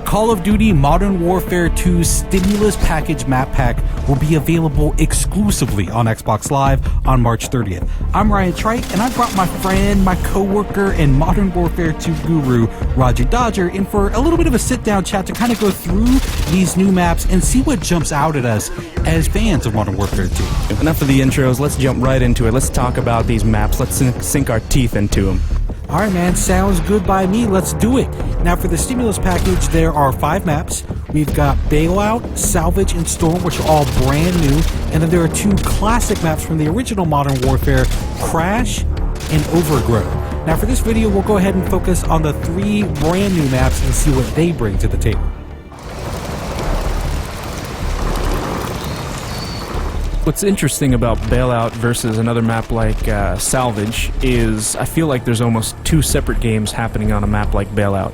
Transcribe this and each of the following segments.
Call of Duty Modern Warfare 2 Stimulus Package Map Pack will be available exclusively on Xbox Live on March 30th. I'm Ryan Trike, and I brought my friend, my co-worker, and Modern Warfare 2 guru, Roger Dodger, in for a little bit of a sit-down chat to kind of go through these new maps and see what jumps out at us as fans of Modern Warfare 2. Enough of the intros, let's jump right into it. Let's talk about these maps. Let's sink our teeth into them. All right, man, sounds good by me. Let's do it. Now, for the Stimulus Package, there are 5 maps. We've got Bailout, Salvage, and Storm, which are all brand new. And then there are 2 classic maps from the original Modern Warfare, Crash and Overgrow. Now, for this video, we'll go ahead and focus on the 3 brand new maps and see what they bring to the table. What's interesting about Bailout versus another map like Salvage is I feel like there's almost 2 separate games happening on a map like Bailout.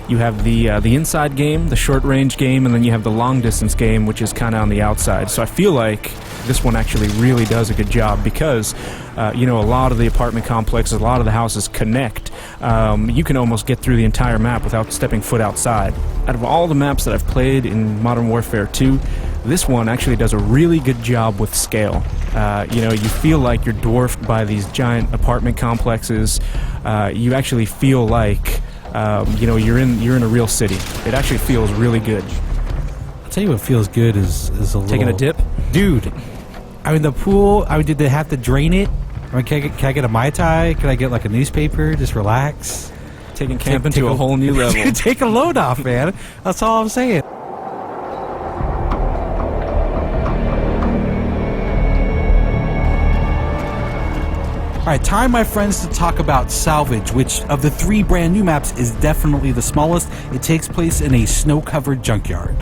You have the inside game, the short-range game, and then you have the long-distance game, which is kind of on the outside. So I feel like this one actually really does a good job because, a lot of the apartment complexes, a lot of the houses connect. You can almost get through the entire map without stepping foot outside. Out of all the maps that I've played in Modern Warfare 2, this one actually does a really good job with scale. You feel like you're dwarfed by these giant apartment complexes. You actually feel like you're in a real city. It actually feels really good. I'll tell you what feels good is taking a dip, dude. I mean, the pool. I mean, did they have to drain it? I mean, can I get a Mai Tai? Can I get like a newspaper? Just relax. Taking camping to a whole new level. Take a load off, man. That's all I'm saying. Alright, time, my friends, to talk about Salvage, which of the 3 brand new maps is definitely the smallest. It takes place in a snow-covered junkyard.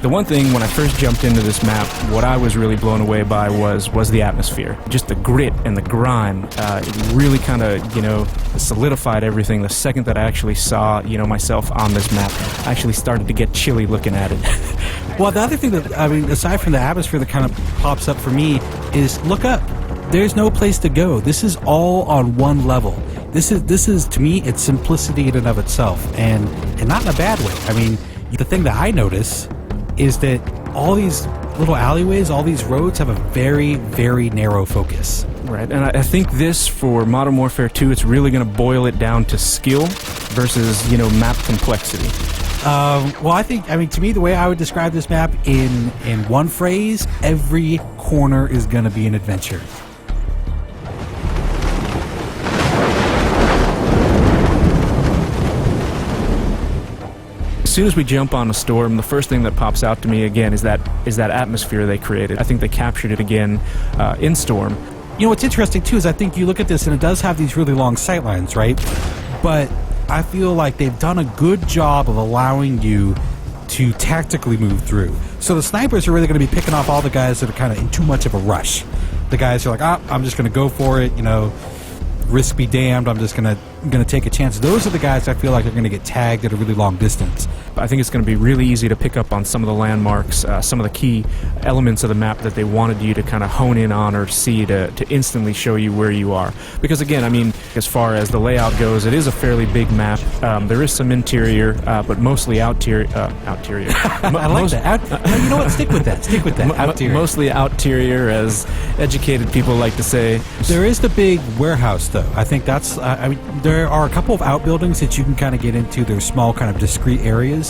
The one thing, when I first jumped into this map, what I was really blown away by was the atmosphere. Just the grit and the grime. It really kind of, solidified everything. The second that I actually saw, myself on this map, I actually started to get chilly looking at it. Well, the other thing that, aside from the atmosphere that kind of pops up for me is look up. There's no place to go. This is all on one level. This is to me, it's simplicity in and of itself, and not in a bad way. I mean, the thing that I notice is that all these little alleyways, all these roads have a very, very narrow focus. Right, and I think this, for Modern Warfare 2, it's really going to boil it down to skill versus, map complexity. To me, the way I would describe this map in one phrase, every corner is going to be an adventure. As soon as we jump on a Storm, the first thing that pops out to me again is that atmosphere they created. I think they captured it again in Storm. What's interesting too is I think you look at this and it does have these really long sightlines, right? But I feel like they've done a good job of allowing you to tactically move through. So the snipers are really going to be picking off all the guys that are kind of in too much of a rush. The guys who are like, I'm just going to go for it, risk be damned, I'm just gonna take a chance. Those are the guys I feel like are gonna get tagged at a really long distance. I think it's going to be really easy to pick up on some of the landmarks, some of the key elements of the map that they wanted you to kind of hone in on or see to instantly show you where you are. Because again, as far as the layout goes, it is a fairly big map. There is some interior, but mostly outerior. I like that. You know what? Stick with that. Outerior. Mostly outerior, as educated people like to say. There is the big warehouse, though. I think that's. There are a couple of outbuildings that you can kind of get into. They're small, kind of discrete areas.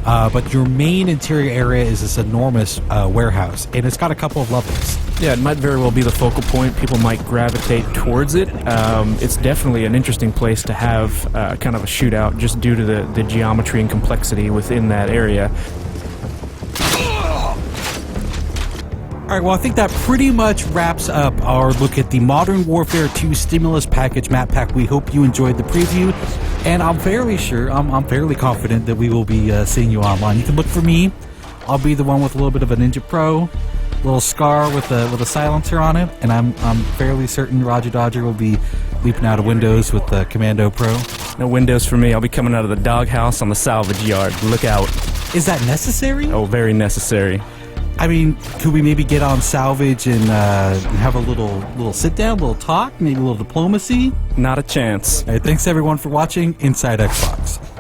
But your main interior area is this enormous warehouse, and it's got a couple of levels. Yeah, it might very well be the focal point. People might gravitate towards it. It's definitely an interesting place to have kind of a shootout just due to the geometry and complexity within that area. All right, well, I think that pretty much wraps up our look at the Modern Warfare 2 Stimulus Package Map Pack. We hope you enjoyed the preview, and I'm fairly sure, I'm fairly confident that we will be seeing you online. You can look for me. I'll be the one with a little bit of a Ninja Pro, little scar with a silencer on it, and I'm fairly certain Roger Dodger will be leaping out of windows with the Commando Pro. No windows for me. I'll be coming out of the doghouse on the salvage yard. Look out. Is that necessary? Oh, very necessary. Could we maybe get on Salvage and have a little sit down, a little talk, maybe a little diplomacy? Not a chance. All right, thanks everyone for watching Inside Xbox.